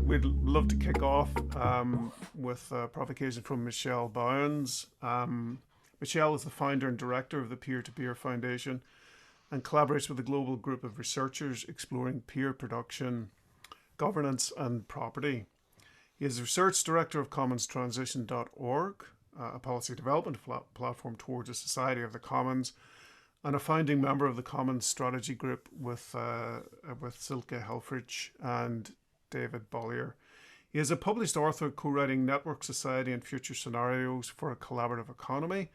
We'd love to kick off with a provocation from Michel Bauwens. Michel is the founder and director of the Peer-to-Peer Foundation and collaborates with a global group of researchers exploring peer production, governance, and property. He is research director of commonstransition.org, a policy development platform towards a society of the commons, and a founding member of the Commons Strategy Group with Silke Helfrich and David Bollier. He is a published author co-writing Network Society and Future Scenarios for a Collaborative Economy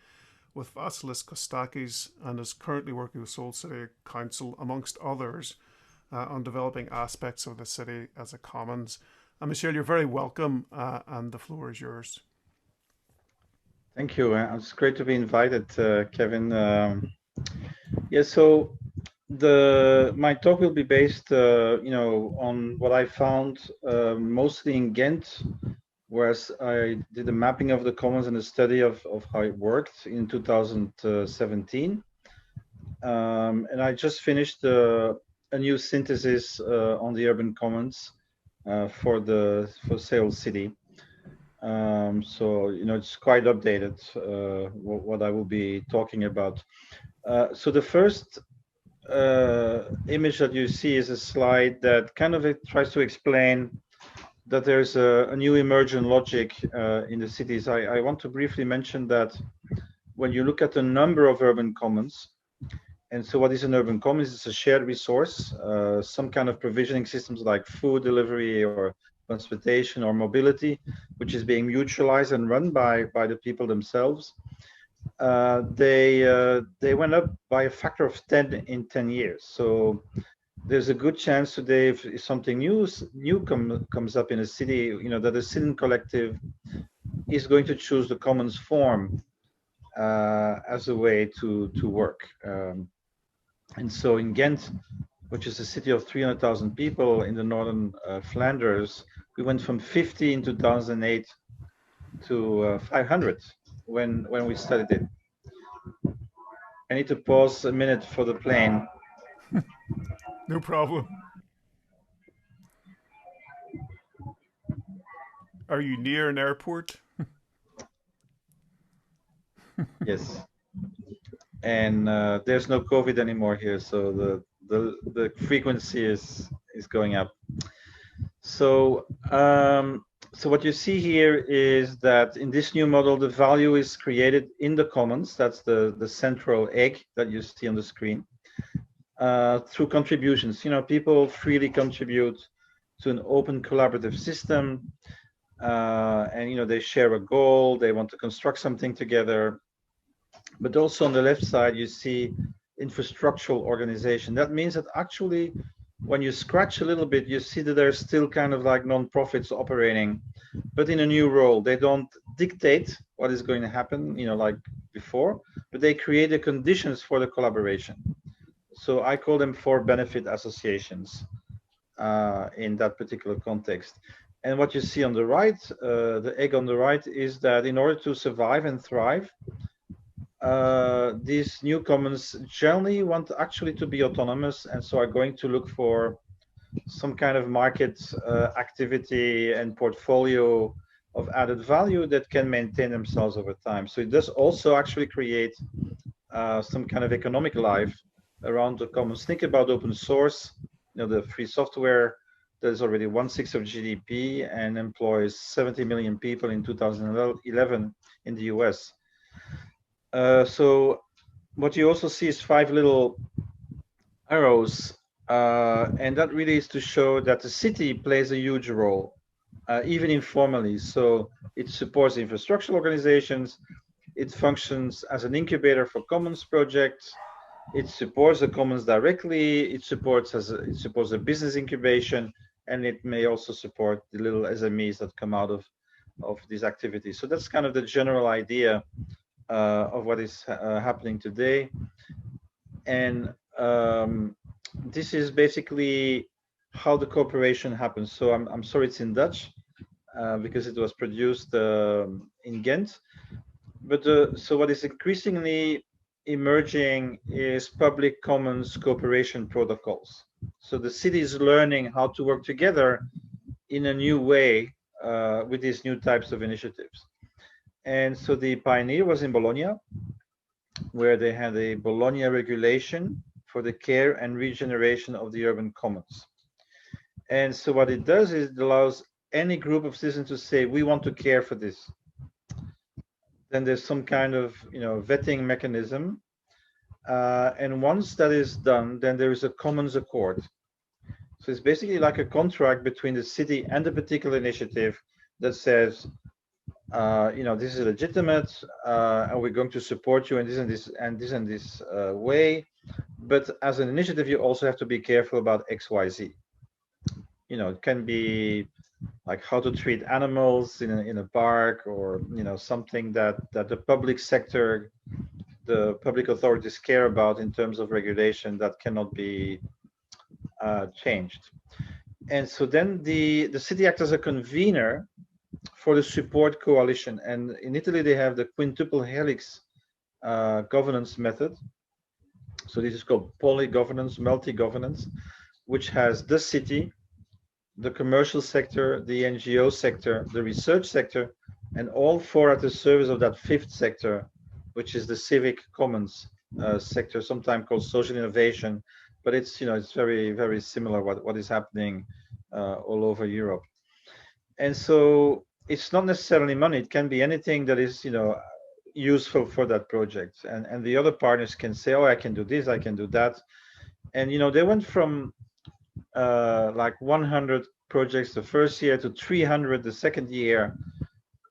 with Vasilis Kostakis, and is currently working with Seoul City Council, amongst others, on developing aspects of the city as a commons. And Michel, you're very welcome, and the floor is yours. Thank you. It's great to be invited, Kevin. So my talk will be based, on what I found mostly in Ghent, whereas I did a mapping of the commons and a study of how it worked in 2017. And I just finished a new synthesis on the urban commons for Seoul City. So it's quite updated what I will be talking about. So the first image that you see is a slide that kind of tries to explain that there's a new emergent logic in the cities. I want to briefly mention that when you look at the number of urban commons, and so what is an urban commons? It's a shared resource, some kind of provisioning systems like food delivery or transportation or mobility, which is being mutualized and run by the people themselves. They went up by a factor of 10 in 10 years. So there's a good chance today, if something new comes up in a city, that a citizen collective is going to choose the commons form as a way to work. And so in Ghent, which is a city of 300,000 people in the northern Flanders, we went from 50 in 2008 to 500 when we studied it. I need to pause a minute for the plane. No problem. Are you near an airport? Yes. And there's no COVID anymore here, so the frequency is going up. So so what you see here is that in this new model, the value is created in the commons. That's the central egg that you see on the screen, through contributions. People freely contribute to an open collaborative system, and they share a goal. They want to construct something together. But also on the left side, you see infrastructural organization. That means that actually, when you scratch a little bit, you see that there's still kind of like non-profits operating, but in a new role. They don't dictate what is going to happen, like before, but they create the conditions for the collaboration. So I call them for benefit associations in that particular context. And what you see on the right, the egg on the right, is that in order to survive and thrive, these new commons generally want actually to be autonomous, and so are going to look for some kind of market activity and portfolio of added value that can maintain themselves over time. So it does also actually create some kind of economic life around the commons. Think about open source, the free software that is already 1/6 of GDP and employs 70 million people in 2011 in the US. So what you also see is 5 little arrows, and that really is to show that the city plays a huge role, even informally. So it supports infrastructural organizations, it functions as an incubator for commons projects, it supports the commons directly, it supports a business incubation, and it may also support the little SMEs that come out of these activities. So that's kind of the general idea of what is happening today. And this is basically how the cooperation happens. So I'm sorry it's in Dutch because it was produced in Ghent. But so what is increasingly emerging is public commons cooperation protocols. So the city is learning how to work together in a new way with these new types of initiatives. And so the pioneer was in Bologna, where they had a Bologna regulation for the care and regeneration of the urban commons. And so what it does is it allows any group of citizens to say, we want to care for this. Then there's some kind of vetting mechanism. And once that is done, then there is a commons accord. So it's basically like a contract between the city and a particular initiative that says, this is legitimate, and we're going to support you in this and this and this and this way. But as an initiative, you also have to be careful about X, Y, Z. It can be like how to treat animals in a park, or something that the public sector, the public authorities care about in terms of regulation that cannot be changed. And so then the city acts as a convener for the support coalition. And in Italy, they have the quintuple helix governance method. So this is called poly-governance, multi-governance, which has the city, the commercial sector, the NGO sector, the research sector, and all four at the service of that fifth sector, which is the civic commons sector, sometimes called social innovation. But it's it's very, very similar what is happening all over Europe. And so it's not necessarily money. It can be anything that is useful for that project. And the other partners can say, oh, I can do this, I can do that. And they went from like 100 projects the first year to 300 the second year.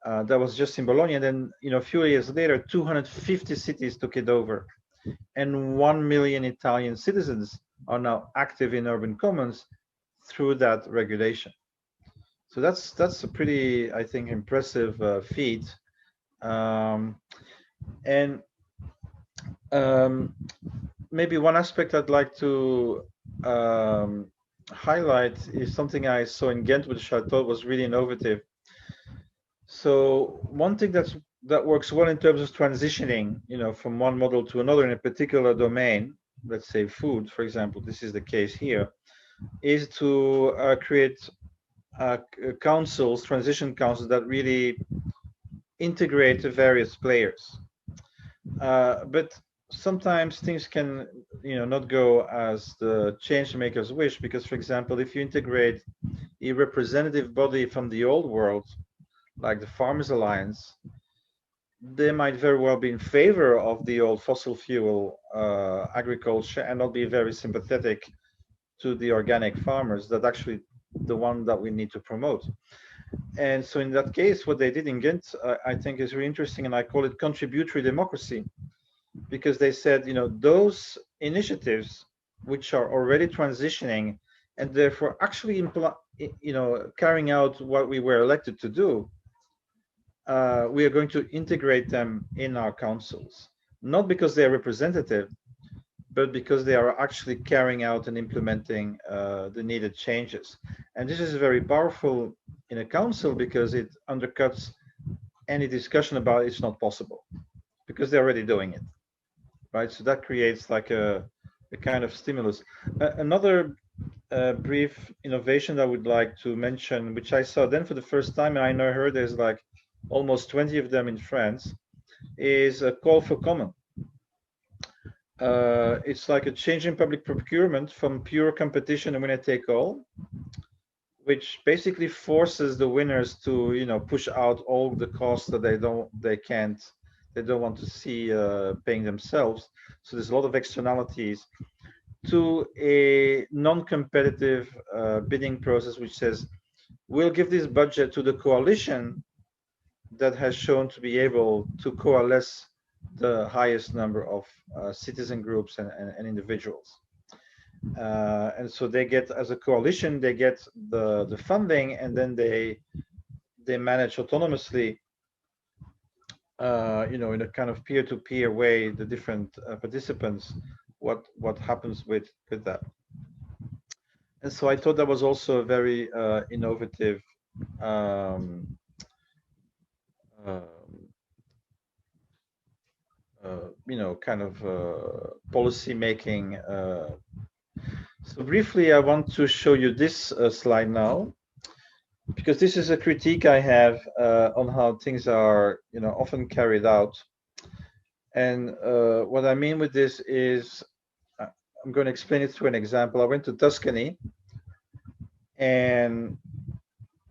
That was just in Bologna. And then a few years later, 250 cities took it over, and 1 million Italian citizens are now active in urban commons through that regulation. So that's a pretty, I think, impressive feat. And maybe one aspect I'd like to highlight is something I saw in Ghent, which I thought was really innovative. So one thing that works well in terms of transitioning, from one model to another in a particular domain, let's say food, for example, this is the case here, is to create councils, transition councils that really integrate the various players. But sometimes things can, not go as the change makers wish, because, for example, if you integrate a representative body from the old world, like the Farmers Alliance, they might very well be in favor of the old fossil fuel agriculture and not be very sympathetic to the organic farmers that actually the one that we need to promote. And so in that case, what they did in Ghent, I think is really interesting, and I call it contributory democracy, because they said, those initiatives which are already transitioning and therefore actually carrying out what we were elected to do, we are going to integrate them in our councils, not because they are representative, but because they are actually carrying out and implementing the needed changes. And this is very powerful in a council because it undercuts any discussion about it's not possible, because they're already doing it, right? So that creates like a kind of stimulus. Another brief innovation that I would like to mention, which I saw then for the first time, and I know heard there's like almost 20 of them in France, is a call for common. It's like a change in public procurement from pure competition and winner take all, which basically forces the winners to push out all the costs that they don't want to see paying themselves. So there's a lot of externalities, to a non-competitive bidding process, which says we'll give this budget to the coalition that has shown to be able to coalesce the highest number of citizen groups and individuals. And so they get, as a coalition, they get the funding, and then they manage autonomously in a kind of peer-to-peer way, the different participants, what happens with that. And so I thought that was also a very innovative um, um, kind of policy making. So briefly, I want to show you this slide now, because this is a critique I have on how things are, often carried out. And what I mean with this is, I'm going to explain it through an example. I went to Tuscany, and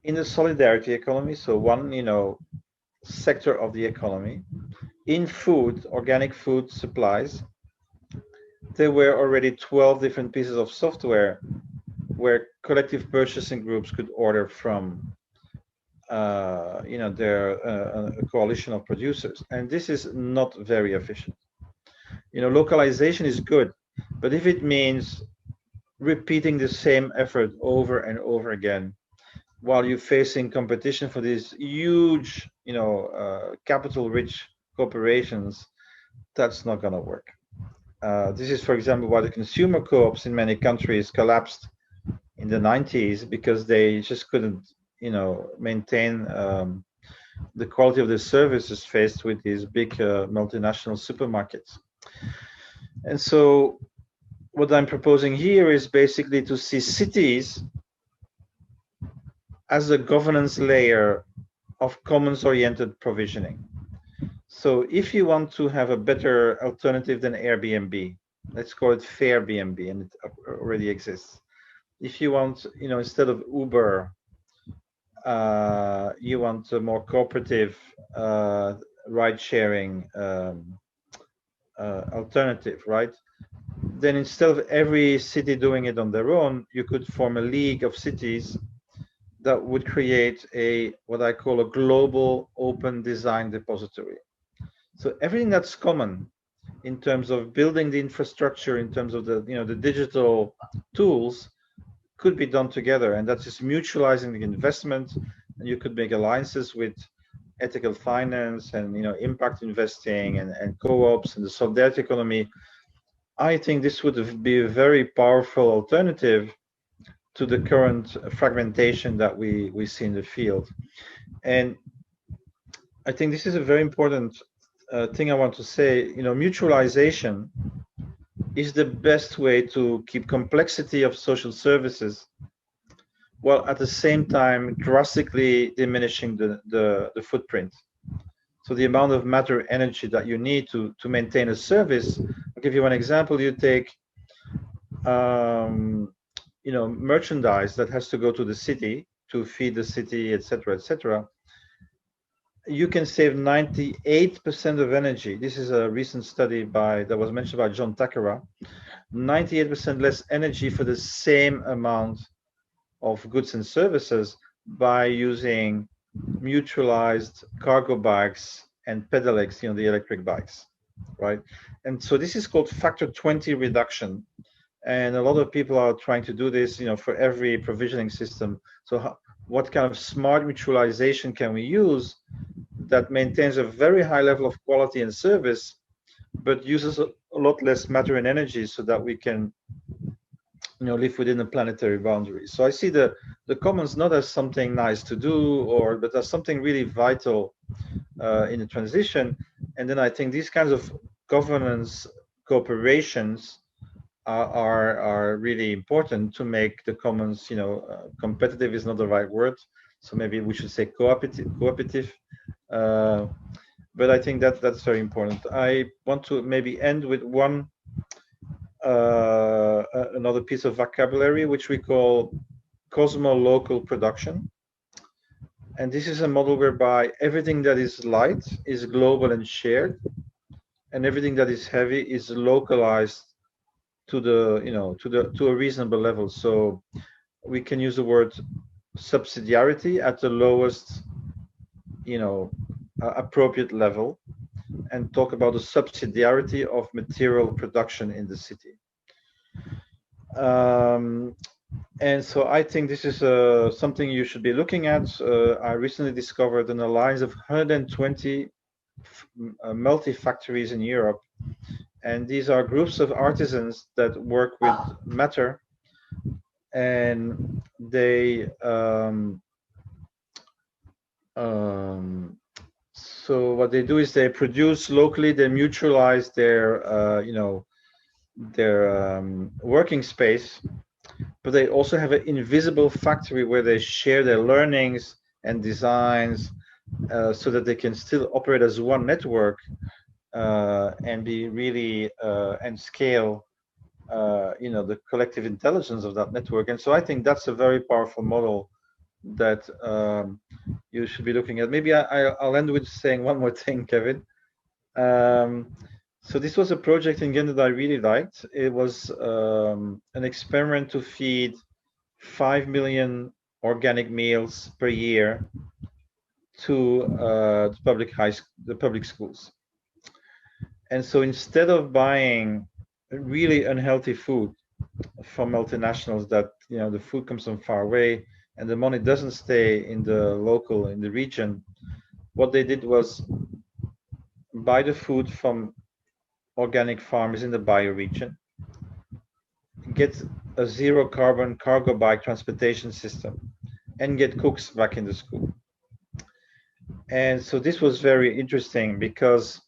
in the solidarity economy, so one, sector of the economy, in food, organic food supplies, there were already 12 different pieces of software where collective purchasing groups could order from their a coalition of producers. And this is not very efficient. Localization is good, but if it means repeating the same effort over and over again while you're facing competition for these huge, capital-rich corporations, that's not going to work. This is, for example, why the consumer co-ops in many countries collapsed in the 90s, because they just couldn't, maintain the quality of the services faced with these big multinational supermarkets. And so what I'm proposing here is basically to see cities as a governance layer of commons-oriented provisioning. So if you want to have a better alternative than Airbnb, let's call it Fairbnb, and it already exists. If you want, instead of Uber, you want a more cooperative ride-sharing alternative, right? Then instead of every city doing it on their own, you could form a league of cities that would create what I call a global open design depository. So everything that's common in terms of building the infrastructure, in terms of the digital tools, could be done together, and that's just mutualizing the investment. And you could make alliances with ethical finance and impact investing and co-ops and the solidarity economy. I think this would be a very powerful alternative to the current fragmentation that we see in the field. And I think this is a very important thing I want to say. Mutualization is the best way to keep complexity of social services, while at the same time drastically diminishing the footprint. So the amount of matter energy that you need to maintain a service. I'll give you one example. You take merchandise that has to go to the city to feed the city, etc., etc. You can save 98% of energy. This is a recent study that was mentioned by John Takara. 98% less energy for the same amount of goods and services by using mutualized cargo bikes and pedelecs, the electric bikes, right? And so this is called factor 20 reduction. And a lot of people are trying to do this, for every provisioning system. So what kind of smart mutualization can we use that maintains a very high level of quality and service, but uses a lot less matter and energy, so that we can live within the planetary boundaries. So I see the commons not as something nice to do, but as something really vital in the transition. And then I think these kinds of governance cooperations are really important to make the commons, competitive is not the right word, so maybe we should say cooperative. But I think that's very important. I want to maybe end with another piece of vocabulary, which we call cosmo-local production. And this is a model whereby everything that is light is global and shared, and everything that is heavy is localized to a reasonable level. So we can use the word subsidiarity at the lowest appropriate level, and talk about the subsidiarity of material production in the city. And so I think this is something you should be looking at. I recently discovered an alliance of 120 multi-factories in Europe. And these are groups of artisans that work with matter, and they so what they do is they produce locally, they mutualize their working space, but they also have an invisible factory where they share their learnings and designs, so that they can still operate as one network, and be really and scale the collective intelligence of that network. And so I think that's a very powerful model that you should be looking at. Maybe I'll end with saying one more thing, Kevin. So this was a project in Ghent that I really liked. It was an experiment to feed 5 million organic meals per year to the public schools. And so instead of buying really unhealthy food from multinationals, that the food comes from far away and the money doesn't stay in the region, what they did was buy the food from organic farmers in the bioregion, get a zero carbon cargo bike transportation system, and get cooks back in the school. And so this was very interesting, because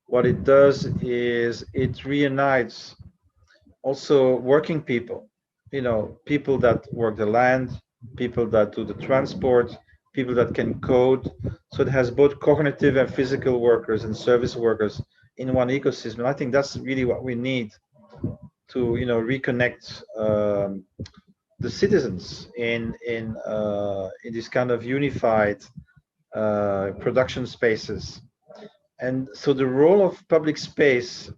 what it does is it reunites also working people, people that work the land, people that do the transport, people that can code. So it has both cognitive and physical workers and service workers in one ecosystem. I think that's really what we need to reconnect the citizens in this kind of unified production spaces. And so the role of public space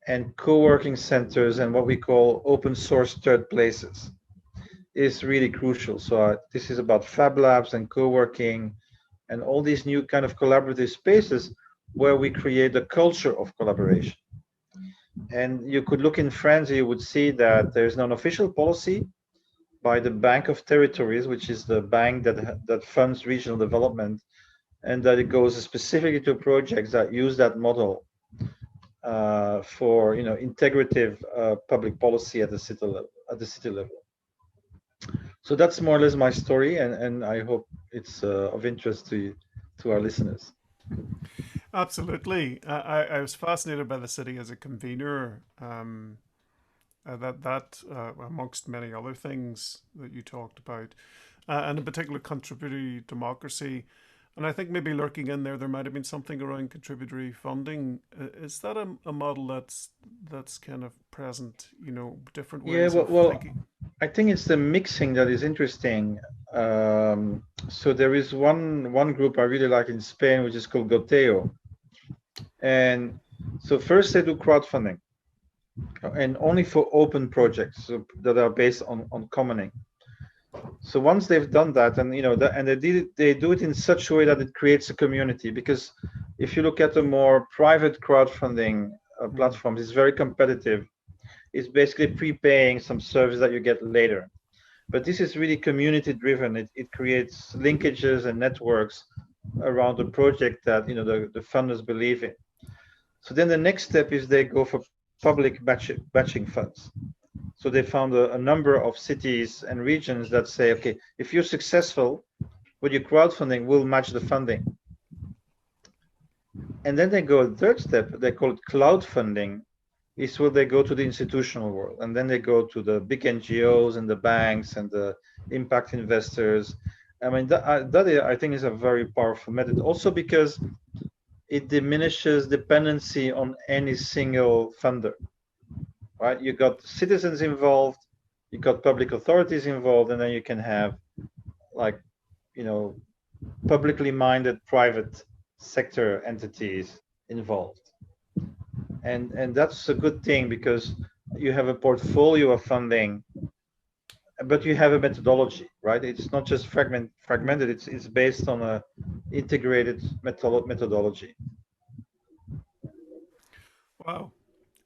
and co-working centers and what we call open source third places is really crucial. So this is about fab labs and co-working and all these new kind of collaborative spaces where we create a culture of collaboration. And you could look in France, you would see that there's an official policy by the Bank of Territories, which is the bank that funds regional development, and that it goes specifically to projects that use that model for integrative public policy at the city level. So that's more or less my story, and I hope it's of interest to our listeners. Absolutely. I was fascinated by the city as a convener. That amongst many other things that you talked about, and in particular contributory democracy. And I think maybe lurking in there might have been something around contributory funding. Is that a model that's kind of present? Different ways of thinking. I think it's the mixing that is interesting. So there is one group I really like in Spain, which is called Goteo. And so first they do crowdfunding, and only for open projects that are based on commoning. So once they've done that, and they do it in such a way that it creates a community. Because if you look at the more private crowdfunding platforms, it's very competitive. It's basically prepaying some service that you get later. But this is really community driven. It creates linkages and networks around the project that the funders believe in. So then the next step is they go for public batching funds. So they found a number of cities and regions that say, okay, if you're successful with your crowdfunding, we'll match the funding. And then they go third step, they call it cloud funding, is where they go to the institutional world. And then they go to the big NGOs and the banks and the impact investors. I mean, that I think is a very powerful method, also because it diminishes dependency on any single funder. Right, you got citizens involved, you got public authorities involved, and then you can have publicly minded private sector entities involved. And that's a good thing, because you have a portfolio of funding, but you have a methodology, right? It's not just fragmented, it's based on a integrated methodology. Wow,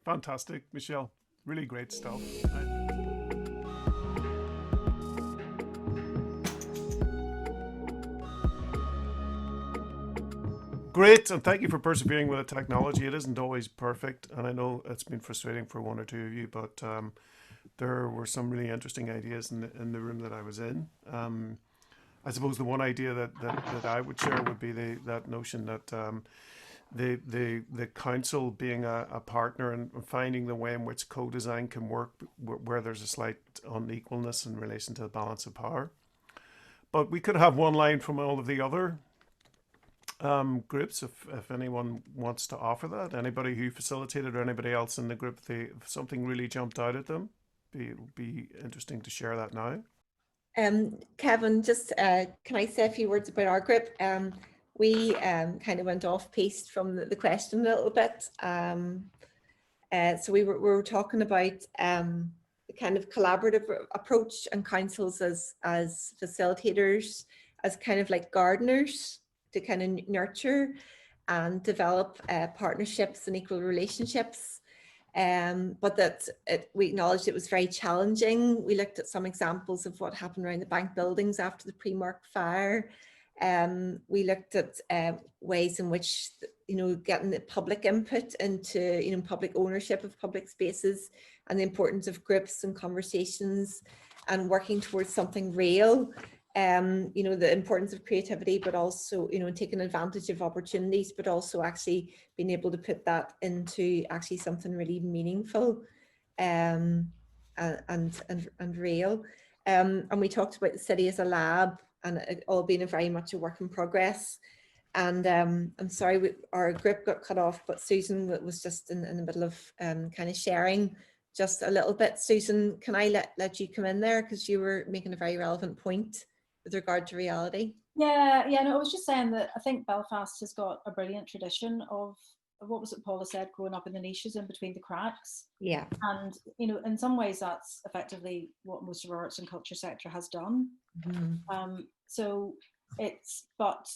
fantastic, Michel. Really great stuff. Great, and thank you for persevering with the technology. It isn't always perfect, and I know it's been frustrating for one or two of you, but there were some really interesting ideas in the room that I was in. I suppose the one idea that I would share would be that notion that the council being a partner and finding the way in which co-design can work where there's a slight unequalness in relation to the balance of power. But we could have one line from all of the other groups if anyone wants to offer that. Anybody who facilitated or anybody else in the group, if something really jumped out at them, it would be interesting to share that now. Kevin, just can I say a few words about our group? We kind of went off piste from the question a little bit. So we were talking about the kind of collaborative approach and councils as facilitators, as kind of like gardeners to kind of nurture and develop partnerships and equal relationships. But that we acknowledged it was very challenging. We looked at some examples of what happened around the bank buildings after the Primark fire. We looked at ways in which, getting the public input into, public ownership of public spaces and the importance of groups and conversations and working towards something real. The importance of creativity, but also, taking advantage of opportunities, but also actually being able to put that into actually something really meaningful and real. And we talked about the city as a lab and it all being very much a work in progress. And I'm sorry, our group got cut off, but Susan was just in the middle of kind of sharing just a little bit. Susan, can I let you come in there because you were making a very relevant point with regard to reality? Yeah, no, I was just saying that I think Belfast has got a brilliant tradition of what was it Paula said, growing up in the niches in between the cracks. Yeah. And, in some ways that's effectively what most of our arts and culture sector has done. Mm-hmm. But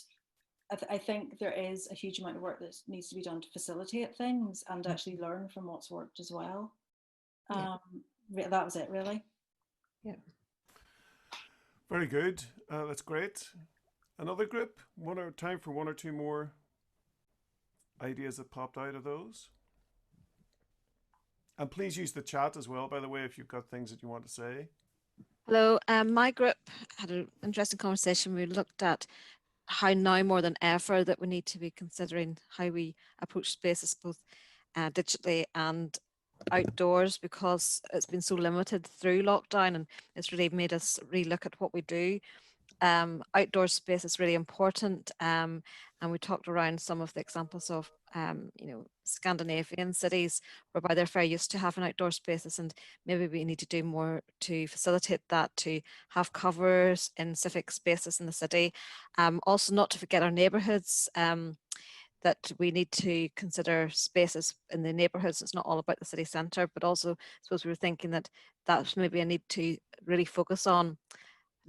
I think there is a huge amount of work that needs to be done to facilitate things and actually learn from what's worked as well. Yeah. That was it, really. Yeah. Very good. That's great. Another group? Time for one or two more ideas that popped out of those. And please use the chat as well, by the way, if you've got things that you want to say. Hello. My group had an interesting conversation. We looked at how now more than ever that we need to be considering how we approach spaces both digitally and outdoors, because it's been so limited through lockdown and it's really made us relook at what we do. Outdoor space is really important, and we talked around some of the examples of Scandinavian cities whereby they're very used to having outdoor spaces, and maybe we need to do more to facilitate that, to have covers in civic spaces in the city. Also, not to forget our neighbourhoods, that we need to consider spaces in the neighbourhoods. It's not all about the city centre, but also I suppose we were thinking that that's maybe a need to really focus on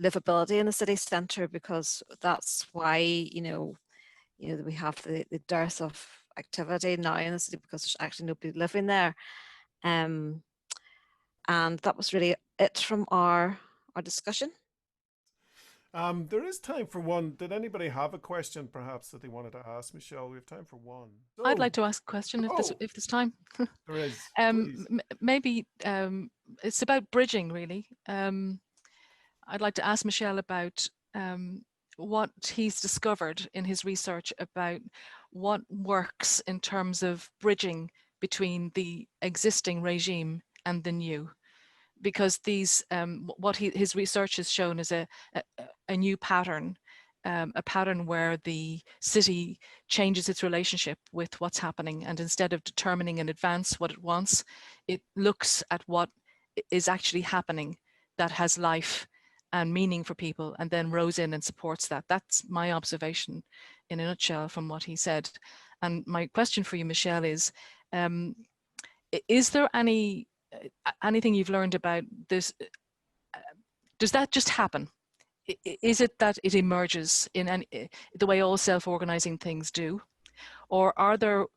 livability in the city centre, because that's why we have the dearth of activity now in the city because there's actually nobody living there. And that was really it from our discussion. There is time for one. Did anybody have a question perhaps that they wanted to ask Michelle? We have time for one. I'd like to ask a question if there's time. There is. Maybe it's about bridging, really. I'd like to ask Michel about what he's discovered in his research about what works in terms of bridging between the existing regime and the new. Because these, his research has shown is a new pattern, a pattern where the city changes its relationship with what's happening, and instead of determining in advance what it wants, it looks at what is actually happening that has life and meaning for people, and then rows in and supports that. That's my observation in a nutshell from what he said. And my question for you, Michel, is there anything you've learned about this? Does that just happen? Is it that it emerges in the way all self-organizing things do, or are there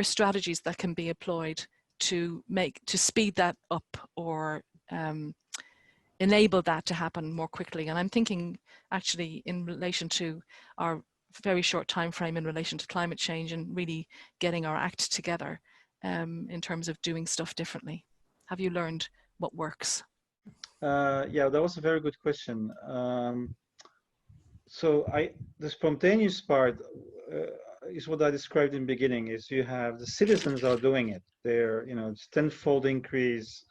strategies that can be employed to speed that up or enable that to happen more quickly? And I'm thinking actually in relation to our very short time frame in relation to climate change and really getting our act together in terms of doing stuff differently? Have you learned what works? Yeah, that was a very good question. So the spontaneous part is what I described in the beginning. Is you have the citizens are doing it. They're, it's tenfold increase.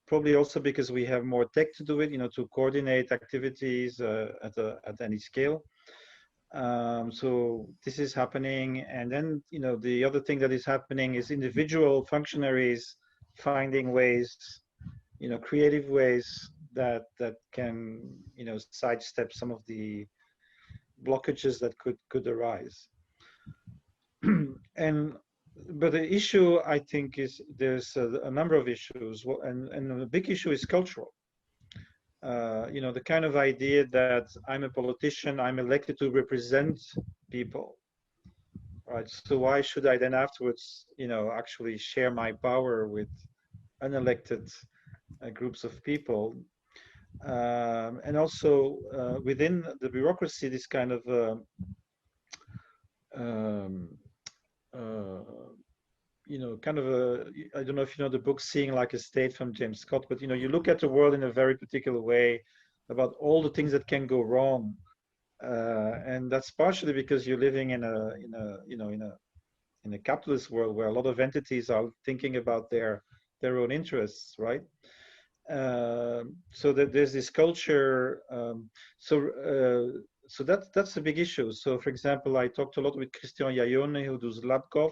Probably also because we have more tech to do it. To coordinate activities at any scale. So this is happening, and then the other thing that is happening is individual functionaries finding ways, creative ways that can sidestep some of the blockages that could arise. But the issue, I think, is there's a number of issues, and the big issue is cultural. The kind of idea that I'm a politician, I'm elected to represent people, right? So why should I then afterwards, actually share my power with unelected groups of people? And also within the bureaucracy, this kind of kind of I don't know if you know the book Seeing Like a State from James Scott, but you look at the world in a very particular way about all the things that can go wrong, and that's partially because you're living in a capitalist world where a lot of entities are thinking about their own interests, right? So that there's this culture. So that's a big issue. So, for example, I talked a lot with Christian Iaione, who does LabCov.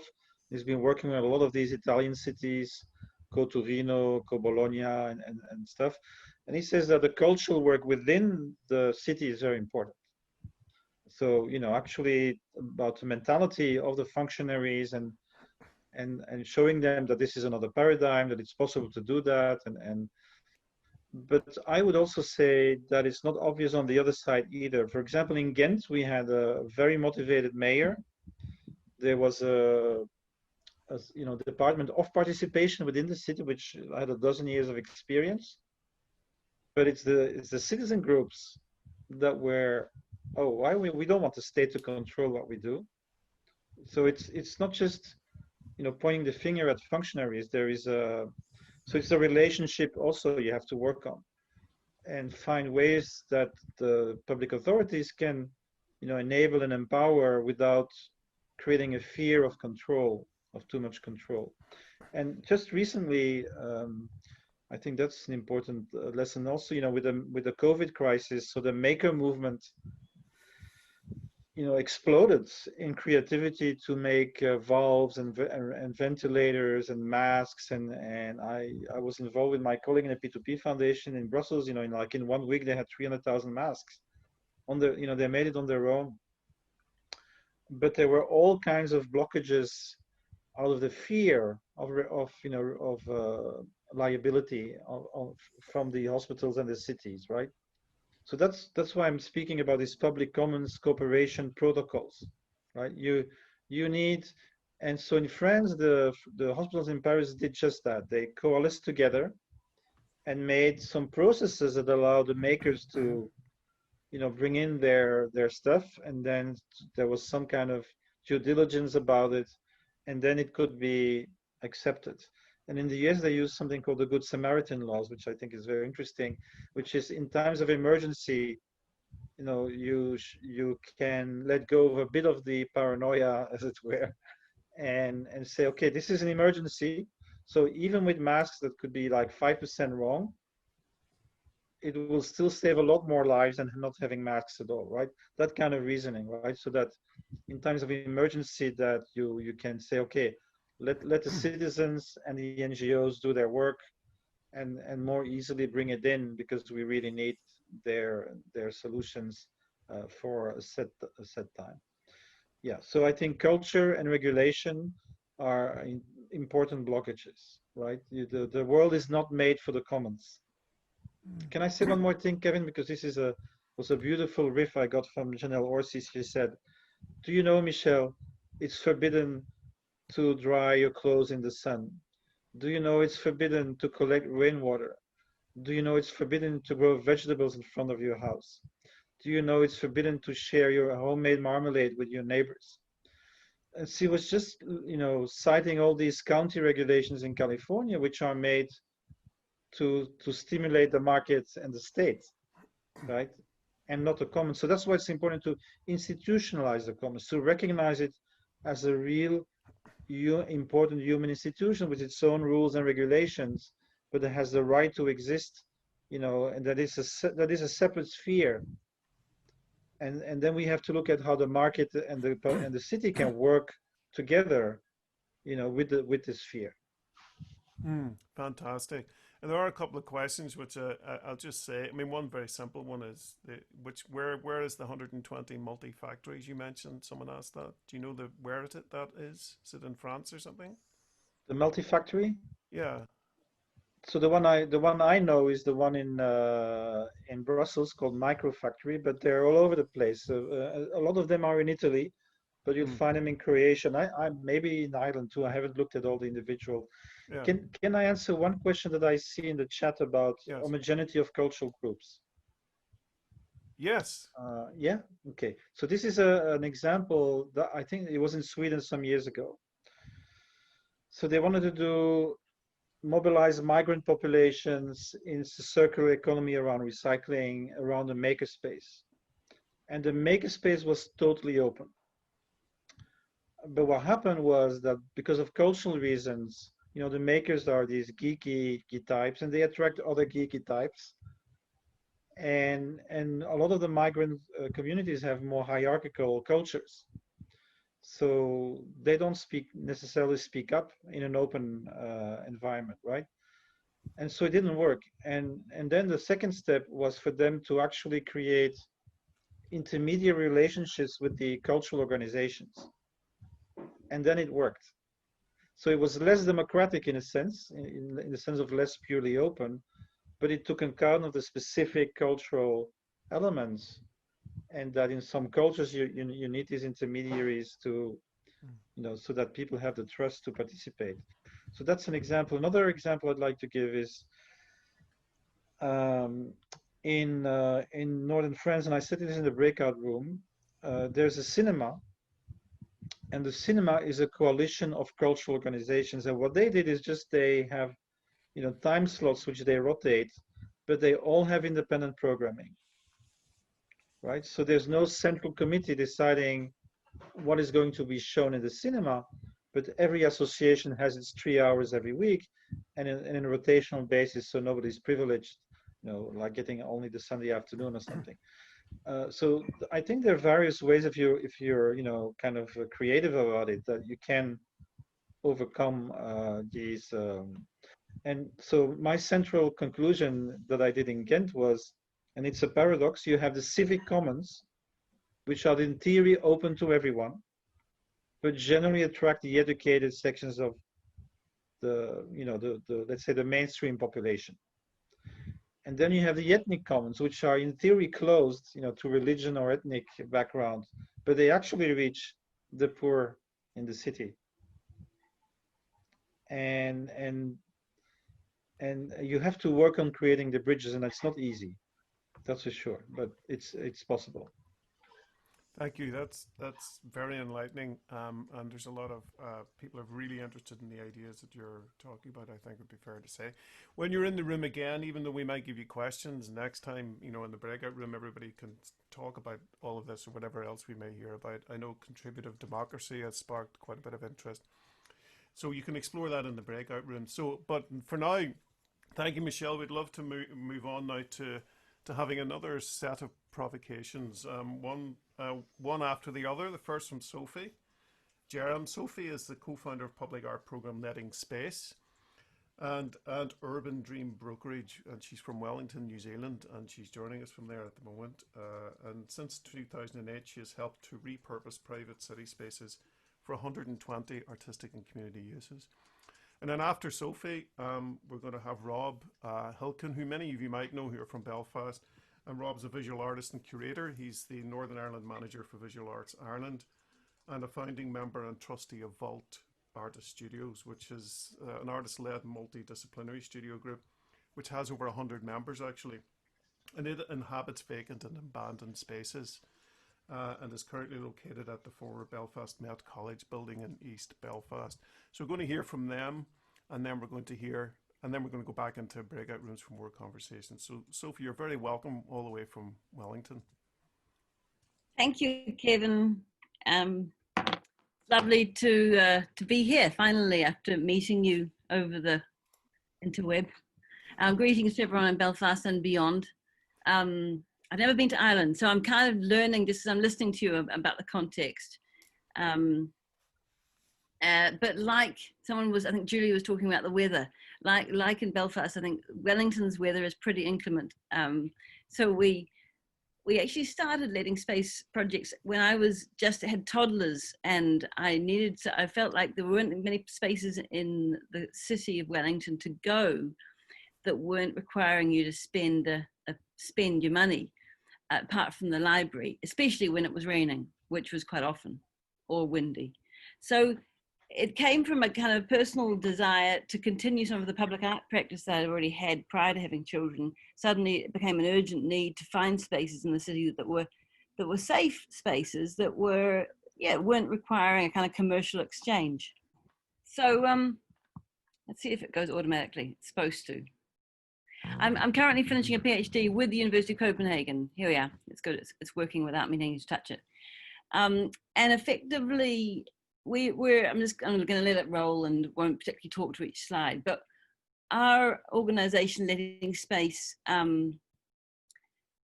He's been working with a lot of these Italian cities, Co Torino, Co Bologna, and stuff. And he says that the cultural work within the city is very important. So, actually about the mentality of the functionaries and showing them that this is another paradigm, that it's possible to do that. But I would also say that it's not obvious on the other side either. For example, in Ghent, we had a very motivated mayor. There was a department of participation within the city, which had a dozen years of experience. But it's the citizen groups that were, why we don't want the state to control what we do. So it's not just pointing the finger at functionaries. So it's a relationship also you have to work on and find ways that the public authorities can enable and empower without creating a fear of control, of too much control. And just recently, I think that's an important lesson also, with the COVID crisis. So the maker movement exploded in creativity to make valves and ventilators and masks, and I was involved with my colleague in the P2P Foundation in Brussels. In 1 week they had 300,000 masks on they made it on their own, but there were all kinds of blockages out of the fear of liability from the hospitals and the cities, right? So that's why I'm speaking about these public commons cooperation protocols, right? You need, and so in France, the hospitals in Paris did just that. They coalesced together and made some processes that allow the makers to, bring in their stuff, and then there was some kind of due diligence about it, and then it could be accepted. And in the US, they use something called the Good Samaritan laws, which I think is very interesting, which is in times of emergency, you can let go of a bit of the paranoia, as it were, and say, okay, this is an emergency. So even with masks that could be like 5% wrong, it will still save a lot more lives than not having masks at all, right? That kind of reasoning, right? So that in times of emergency, that you can say, okay, let the citizens and the NGOs do their work, and more easily bring it in, because we really need their solutions for a set time. Yeah, so I think culture and regulation are important blockages, right? The world is not made for the commons. Can I say one more thing, Kevin? Because this was a beautiful riff I got from Janelle Orsi. She said, do you know, Michel, it's forbidden to dry your clothes in the sun. Do you know it's forbidden to collect rainwater? Do you know it's forbidden to grow vegetables in front of your house? Do you know it's forbidden to share your homemade marmalade with your neighbors? And she was just, citing all these county regulations in California, which are made to stimulate the markets and the state, right? And not the commons. So that's why it's important to institutionalize the commons, to recognize it as a real important human institution with its own rules and regulations, but it has the right to exist, and that is a separate sphere. And then we have to look at how the market and the city can work together, with the sphere. Fantastic. And there are a couple of questions which I'll just say. I mean, one very simple one is where is the 120 multi-factories you mentioned? Someone asked that. Do you know where that is? Is it in France or something? The multi-factory? Yeah. So the one I know is the one in Brussels called Micro Factory, but they're all over the place. A lot of them are in Italy, but you'll find them in Croatia. And I maybe in Ireland too. I haven't looked at all the individual. Yeah. Can I answer one question that I see in the chat about homogeneity of cultural groups? Yes. Yeah. Okay. So this is an example that I think it was in Sweden some years ago. So they wanted to mobilize migrant populations in the circular economy around recycling, around the makerspace. And the makerspace was totally open. But what happened was that because of cultural reasons, the makers are these geeky types, and they attract other geeky types. And a lot of the migrant communities have more hierarchical cultures. So they don't necessarily speak up in an open environment, right? And so it didn't work. And then the second step was for them to actually create intermediate relationships with the cultural organizations. And then it worked. So it was less democratic in a sense, in the sense of less purely open, but it took account of the specific cultural elements, and that in some cultures you need these intermediaries to, so that people have the trust to participate. So that's an example. Another example I'd like to give is in northern France, and I said this in the breakout room. There's a cinema, and the cinema is a coalition of cultural organizations. And what they did is just they have, time slots which they rotate, but they all have independent programming, right? So there's no central committee deciding what is going to be shown in the cinema, but every association has its 3 hours every week, and in a rotational basis, so nobody's privileged, like getting only the Sunday afternoon or something. So I think there are various ways if you're kind of creative about it, that you can overcome these. And so my central conclusion that I did in Ghent was, and it's a paradox, you have the civic commons, which are in theory open to everyone, but generally attract the educated sections of the let's say the mainstream population. And then you have the ethnic commons, which are in theory closed, to religion or ethnic background, but they actually reach the poor in the city. And you have to work on creating the bridges, and it's not easy, that's for sure, but it's possible. Thank you. That's very enlightening. And there's a lot of people are really interested in the ideas that you're talking about, I think would be fair to say. When you're in the room again, even though we might give you questions next time, in the breakout room, everybody can talk about all of this or whatever else we may hear about. I know contributive democracy has sparked quite a bit of interest. So you can explore that in the breakout room. So, but for now, thank you, Michel. We'd love to move on now to having another set of provocations, one after the other. The first from Sophie Jerram. Sophie is the co-founder of public art program Netting Space and Urban Dream Brokerage, and she's from Wellington, New Zealand, and she's joining us from there at the moment. And since 2008, she has helped to repurpose private city spaces for 120 artistic and community uses. And then after Sophie, we're going to have Rob Hilken, who many of you might know here from Belfast. And Rob's a visual artist and curator. He's the Northern Ireland manager for Visual Arts Ireland and a founding member and trustee of Vault Artist Studios, which is an artist-led multidisciplinary studio group, which has over 100 members actually. and it inhabits vacant and abandoned spaces, and is currently located at the former Belfast Met College building in East Belfast. So we're going to hear from them, and then we're going to go back into breakout rooms for more conversations. So Sophie, you're very welcome all the way from Wellington. Thank you, Kevin. Lovely to be here finally after meeting you over the interweb. Greetings to everyone in Belfast and beyond. I've never been to Ireland, so I'm kind of learning just as I'm listening to you about the context. But like someone was, I think Julie was talking about the weather, like in Belfast, I think Wellington's weather is pretty inclement. So we actually started letting space projects when I had toddlers, and I felt like there weren't many spaces in the city of Wellington to go that weren't requiring you to spend your money, apart from the library, especially when it was raining, which was quite often, or windy. So it came from a kind of personal desire to continue some of the public art practice that I'd already had prior to having children. Suddenly it became an urgent need to find spaces in the city that were safe spaces that weren't requiring a kind of commercial exchange. So let's see if it goes automatically. It's supposed to. I'm currently finishing a PhD with the University of Copenhagen. Here we are. It's good. It's working without me needing to touch it. And effectively, I'm going to let it roll and won't particularly talk to each slide. But our organisation, Letting Space,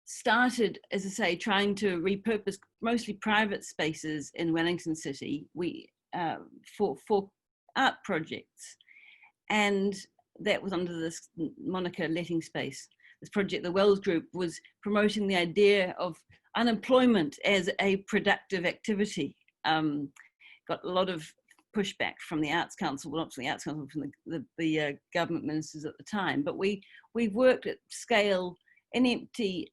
started, as I say, trying to repurpose mostly private spaces in Wellington City for art projects, and that was under this moniker Letting Space. This project, the Wells Group, was promoting the idea of unemployment as a productive activity. Got a lot of pushback from the Arts Council, well, not from the Arts Council, from the government ministers at the time. But we've worked at scale in empty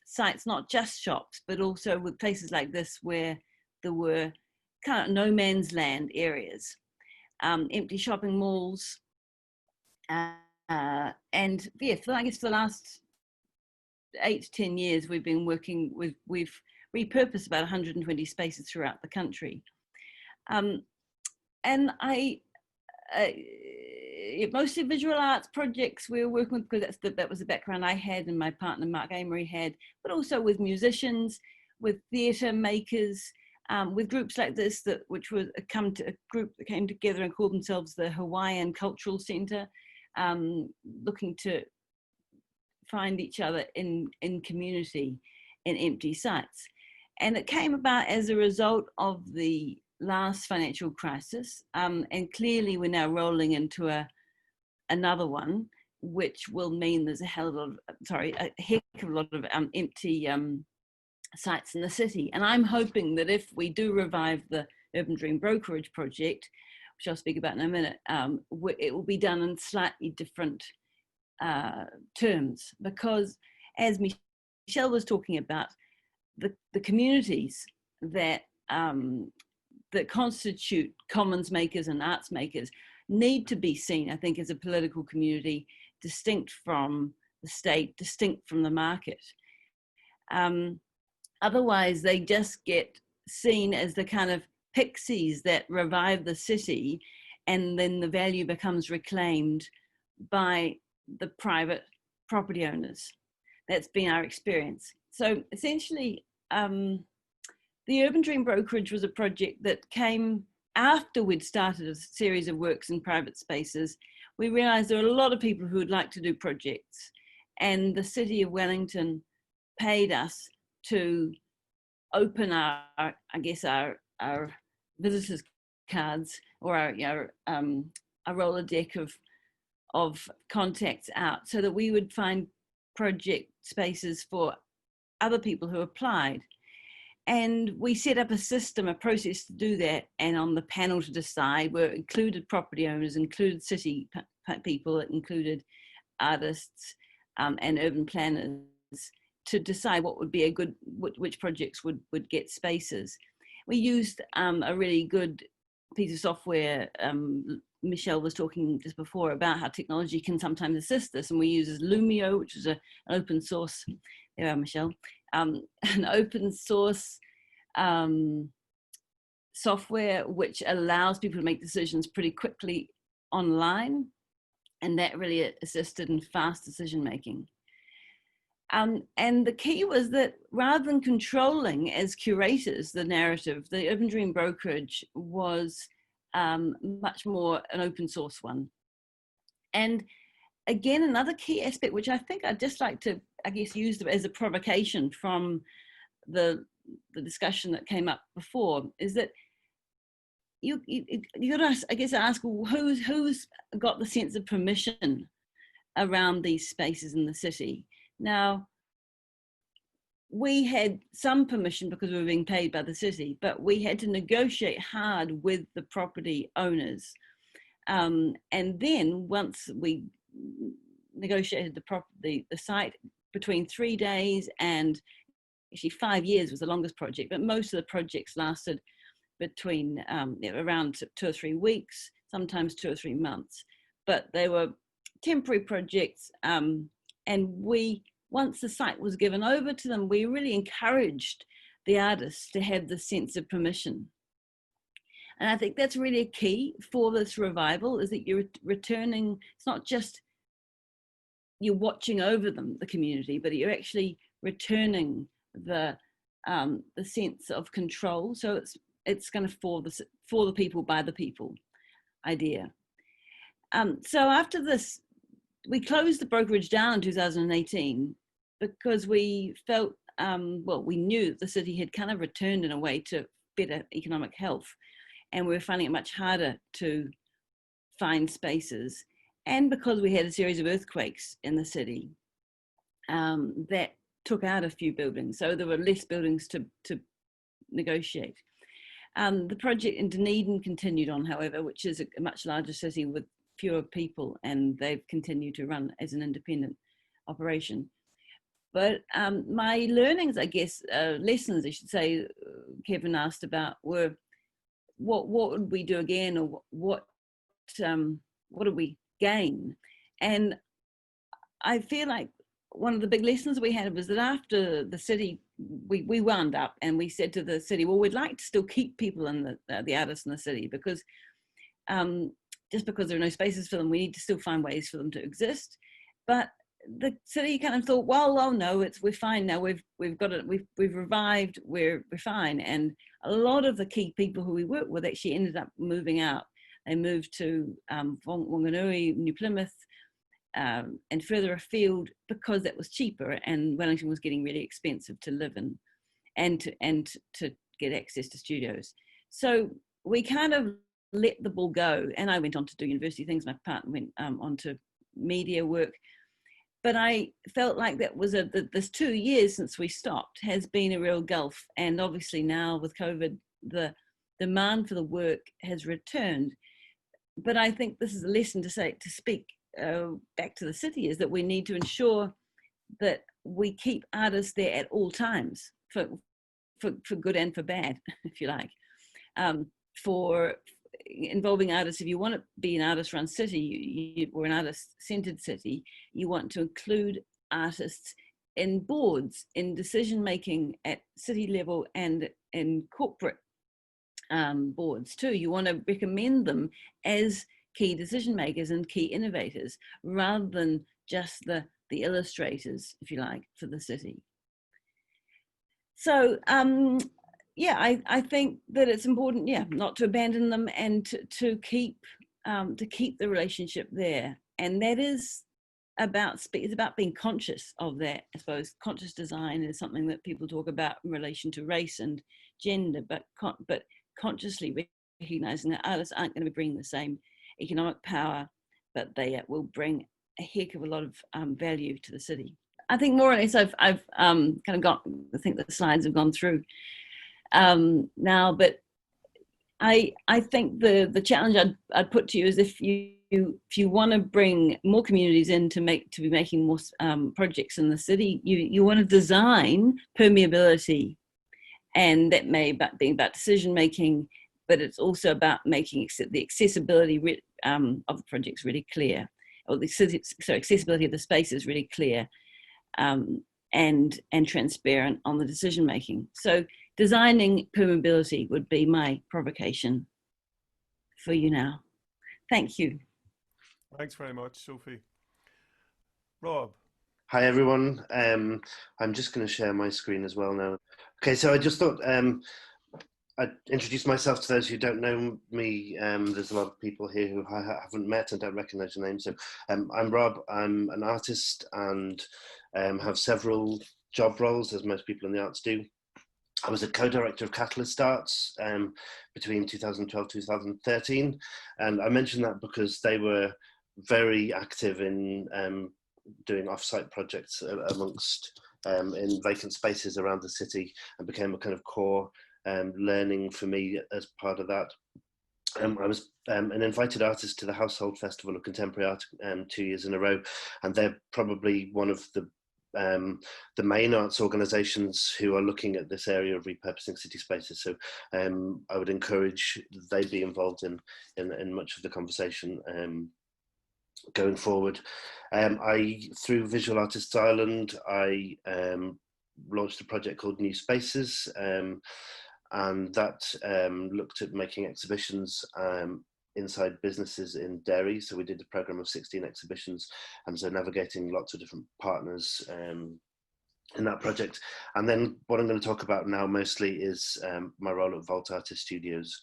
sites, not just shops, but also with places like this where there were kind of no man's land areas, empty shopping malls. And yeah, I guess for the last 8 to 10 years, we've been working with, we've repurposed about 120 spaces throughout the country. And mostly visual arts projects we were working with, because that was the background I had and my partner Mark Amory had, but also with musicians, with theatre makers, with groups like this, which was a group that came together and called themselves the Hawaiian Cultural Centre, looking to find each other in community in empty sites. And it came about as a result of the last financial crisis, and clearly we're now rolling into another one, which will mean there's a heck of a lot of empty sites in the city. And I'm hoping that if we do revive the Urban Dream Brokerage project, which I'll speak about in a minute, it will be done in slightly different terms, because as Michel was talking about, the communities that that constitute commons makers and arts makers need to be seen, I think, as a political community, distinct from the state, distinct from the market. Otherwise, they just get seen as the kind of pixies that revive the city, and then the value becomes reclaimed by the private property owners. That's been our experience. So essentially, the Urban Dream Brokerage was a project that came after we'd started a series of works in private spaces. We realized there are a lot of people who would like to do projects, and the city of Wellington paid us to open our visitors cards, or our Rolodeck of contacts out, so that we would find project spaces for other people who applied. And we set up a system, a process to do that, and on the panel to decide were included property owners, included city people, included artists and urban planners, to decide what would be a good, which projects would get spaces. We used a really good piece of software. Michel was talking just before about how technology can sometimes assist this, and we use Lumio, which is an open source. There are, Michel, an open source software which allows people to make decisions pretty quickly online, and that really assisted in fast decision making. And the key was that rather than controlling as curators the narrative, the Urban Dream brokerage was much more an open source one. And again, another key aspect, which I think I'd just like to, I guess, use as a provocation from the discussion that came up before, is that you got to, I guess, ask who's got the sense of permission around these spaces in the city. Now, we had some permission because we were being paid by the city, but we had to negotiate hard with the property owners. And then once we negotiated the site, between 3 days and actually 5 years was the longest project, but most of the projects lasted between around 2 or 3 weeks, sometimes 2 or 3 months. But they were temporary projects, and once the site was given over to them, we really encouraged the artists to have the sense of permission. And I think that's really a key for this revival, is that you're returning, it's not just you're watching over them, the community, but you're actually returning the sense of control. So it's kind of for the people, by the people idea. So after this, we closed the brokerage down in 2018 because we felt, we knew the city had kind of returned in a way to better economic health, and we were finding it much harder to find spaces. And because we had a series of earthquakes in the city, that took out a few buildings. So there were less buildings to negotiate. The project in Dunedin continued on, however, which is a much larger city with fewer people, and they've continued to run as an independent operation. But my learnings, I guess, lessons, I should say, Kevin asked about, were what would we do again, or what did we gain? And I feel like one of the big lessons we had was that after the city, we wound up and we said to the city, well, we'd like to still keep people in the artists in the city, because just because there are no spaces for them, we need to still find ways for them to exist. But the city kind of thought, well, no, we're fine now. We've got it. We've revived. We're fine. And a lot of the key people who we worked with actually ended up moving out. They moved to Whanganui, New Plymouth, and further afield, because that was cheaper, and Wellington was getting really expensive to live in, and to get access to studios. So we kind of let the ball go, and I went on to do university things. My partner went on to media work. But I felt like that was this 2 years since we stopped has been a real gulf. And obviously now with COVID, the demand for the work has returned. But I think this is a lesson to speak back to the city, is that we need to ensure that we keep artists there at all times, for good and for bad, if you like. For involving artists, if you want to be an artist-run city, or an artist-centered city, you want to include artists in boards, in decision-making at city level and in corporate boards too. You want to recommend them as key decision makers and key innovators, rather than just the illustrators, if you like, for the city. So I think that it's important, not to abandon them, and to keep the relationship there. And that is it's about being conscious of that. I suppose conscious design is something that people talk about in relation to race and gender, but consciously recognizing that artists aren't going to bring the same economic power, but they will bring a heck of a lot of value to the city. I think more or less I've kind of got, I think the slides have gone through now, but I think the challenge I'd put to you is, if you want to bring more communities in to be making more projects in the city, you want to design permeability, and that may be about decision making, but it's also about making the accessibility of the projects really clear, or accessibility of the spaces really clear, and transparent on the decision making. So designing permeability would be my provocation for you now. Thank you. Thanks very much, Sophie. Rob. Hi everyone. I'm just going to share my screen as well now. Okay, so I just thought I'd introduce myself to those who don't know me. There's a lot of people here who I haven't met and don't recognize your name. So I'm Rob. I'm an artist and have several job roles, as most people in the arts do. I was a co-director of Catalyst Arts between 2012 2013, and I mention that because they were very active in doing off-site projects amongst in vacant spaces around the city, and became a kind of core learning for me as part of that. I was an invited artist to the Household Festival of Contemporary Art 2 years in a row, and they're probably one of the main arts organisations who are looking at this area of repurposing city spaces. So I would encourage they be involved in much of the conversation going forward. Through Visual Artists Ireland, I launched a project called New Spaces, and that looked at making exhibitions inside businesses in Derry. So we did a program of 16 exhibitions, and so navigating lots of different partners in that project. And then what I'm going to talk about now mostly is my role at Vault Artist Studios.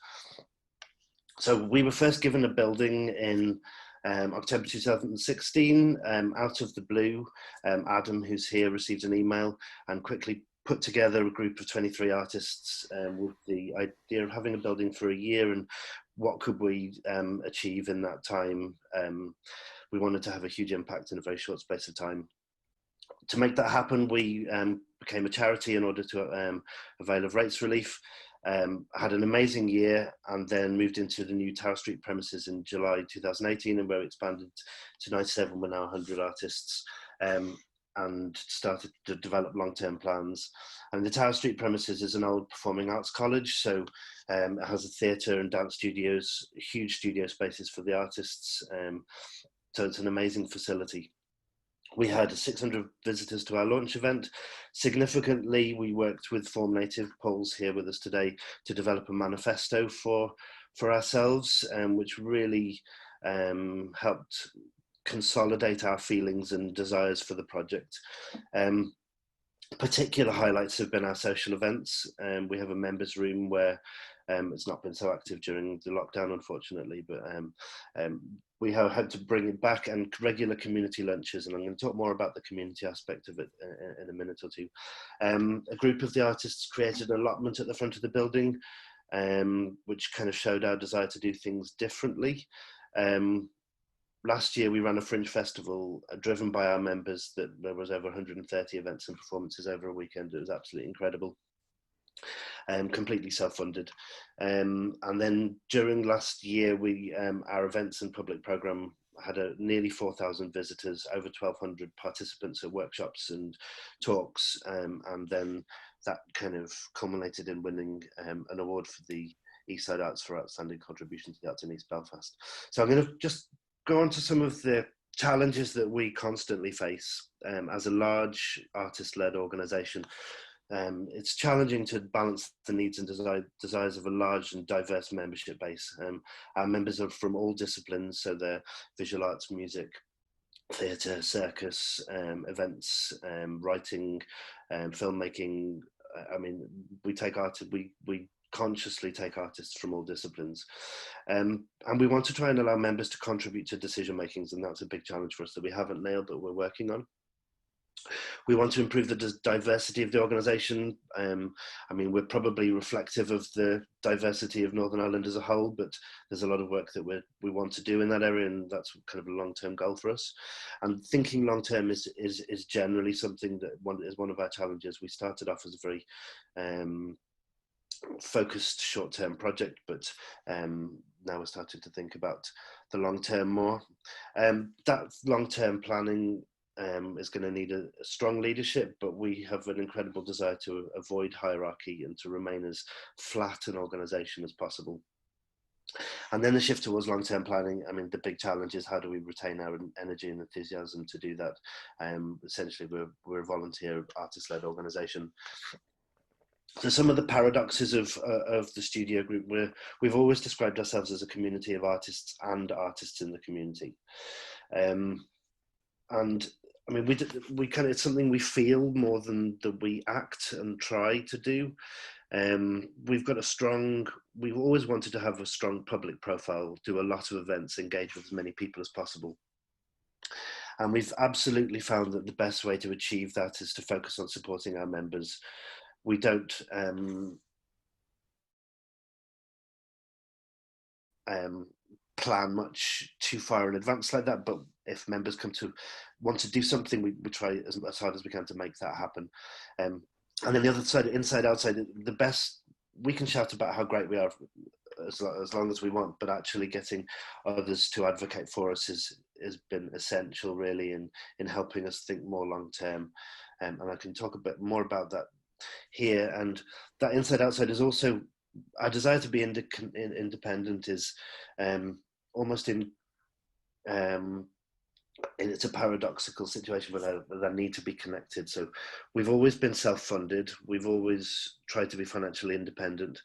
So we were first given a building in October 2016, out of the blue. Adam, who's here, received an email and quickly put together a group of 23 artists with the idea of having a building for a year, and what could we achieve in that time. We wanted to have a huge impact in a very short space of time. To make that happen, we became a charity in order to avail of rates relief. Had an amazing year, and then moved into the new Tower Street premises in July 2018, and where we expanded to 97. We're now 100 artists, and started to develop long-term plans. And the Tower Street premises is an old performing arts college, so it has a theatre and dance studios, huge studio spaces for the artists, so it's an amazing facility. We had 600 visitors to our launch event. Significantly, we worked with Form Native, Paul's here with us today, to develop a manifesto for ourselves, which really helped consolidate our feelings and desires for the project. Particular highlights have been our social events. We have a members room where it's not been so active during the lockdown, unfortunately, but we have had to bring it back, and regular community lunches, and I'm going to talk more about the community aspect of it in a minute or two. A group of the artists created an allotment at the front of the building, which kind of showed our desire to do things differently. Last year we ran a fringe festival driven by our members that there was over 130 events and performances over a weekend. It was absolutely incredible. Completely self-funded. And then during last year, our events and public program had nearly 4,000 visitors, over 1,200 participants at workshops and talks, and then that kind of culminated in winning an award for the Eastside Arts for outstanding contribution to the arts in East Belfast. So I'm going to just go on to some of the challenges that we constantly face as a large artist-led organisation. It's challenging to balance the needs and desires of a large and diverse membership base. Our members are from all disciplines, so they're visual arts, music, theatre, circus, events, writing, filmmaking. I mean, we consciously take artists from all disciplines, and we want to try and allow members to contribute to decision makings, and that's a big challenge for us that we haven't nailed, but we're working on. We want to improve the diversity of the organisation. I mean, we're probably reflective of the diversity of Northern Ireland as a whole, but there's a lot of work that we want to do in that area, and that's kind of a long-term goal for us. And thinking long-term is generally something that is one of our challenges. We started off as a very focused short-term project, but now we're starting to think about the long-term more. That long-term planning is going to need a strong leadership, but we have an incredible desire to avoid hierarchy and to remain as flat an organisation as possible. And then the shift towards long-term planning. I mean, the big challenge is how do we retain our energy and enthusiasm to do that? Essentially, we're a volunteer artist-led organisation. So some of the paradoxes of the studio group, we've always described ourselves as a community of artists and artists in the community. And I mean, we kind of, it's something we feel more than that we act and try to do. We've always wanted to have a strong public profile, do a lot of events, engage with as many people as possible. And we've absolutely found that the best way to achieve that is to focus on supporting our members. We don't plan much too far in advance like that, but if members want to do something, we try as hard as we can to make that happen. And then the other side, inside, outside, the best, we can shout about how great we are as long as we want, but actually getting others to advocate for us has been essential really in helping us think more long term. And I can talk a bit more about that here. And that inside outside is also our desire to be independent is almost it's a paradoxical situation where they need to be connected. So we've always been self-funded. We've always tried to be financially independent,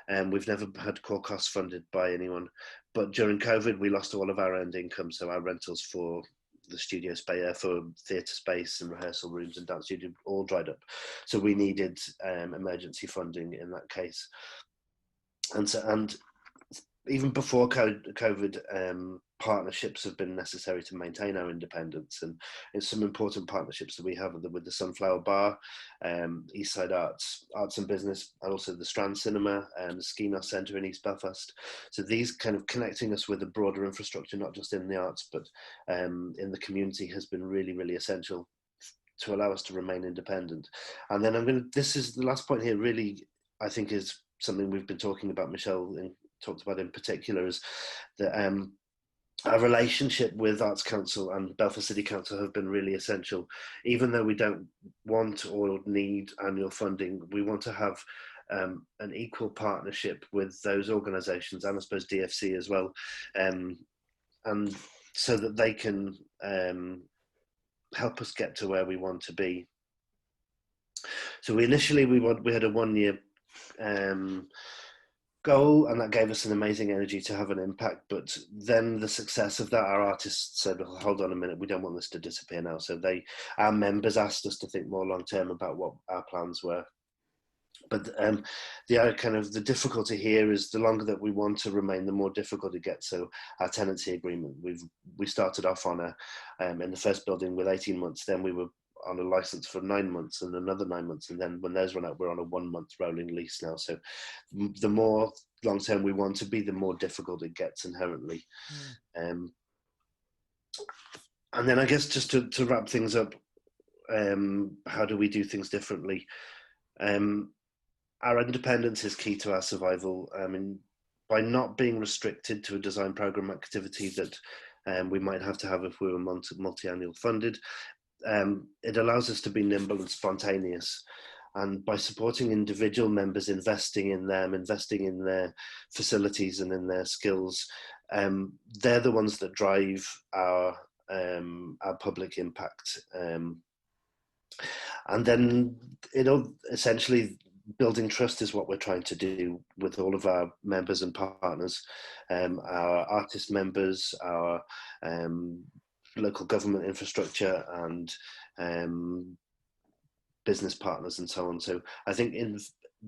and we've never had core costs funded by anyone. But during COVID, we lost all of our earned income. So our rentals for the studio space, for theatre space and rehearsal rooms and dance studio all dried up. So we needed emergency funding in that case. And even before COVID, partnerships have been necessary to maintain our independence, and it's some important partnerships that we have with the Sunflower Bar, Eastside Arts and Business, and also the Strand Cinema and the Skenos Centre in East Belfast. So these kind of connecting us with a broader infrastructure, not just in the arts, but in the community, has been really, really essential to allow us to remain independent. And then this is the last point here, really, I think is something we've been talking about, Michel talked about in particular, is that our relationship with Arts Council and Belfast City Council have been really essential. Even though we don't want or need annual funding, we want to have an equal partnership with those organisations, and I suppose DFC as well, and so that they can help us get to where we want to be. So we had a 1 year goal, and that gave us an amazing energy to have an impact. But then the success of that, our artists said, well, hold on a minute, we don't want this to disappear now. So our members asked us to think more long term about what our plans were. But the difficulty here is the longer that we want to remain, the more difficult it gets. So our tenancy agreement, we started off on in the first building with 18 months, then we were on a license for 9 months and another 9 months, and then when those run out, we're on a 1 month rolling lease now. So the more long term we want to be, the more difficult it gets inherently. And then I guess just to wrap things up, how do we do things differently? Our independence is key to our survival. I mean, by not being restricted to a design program activity that we might have to have if we were multi-annual funded, it allows us to be nimble and spontaneous. And by supporting individual members, investing in their facilities and in their skills, they're the ones that drive our public impact. And then, essentially, building trust is what we're trying to do with all of our members and partners, our artist members, our local government infrastructure, and business partners and so on. So I think in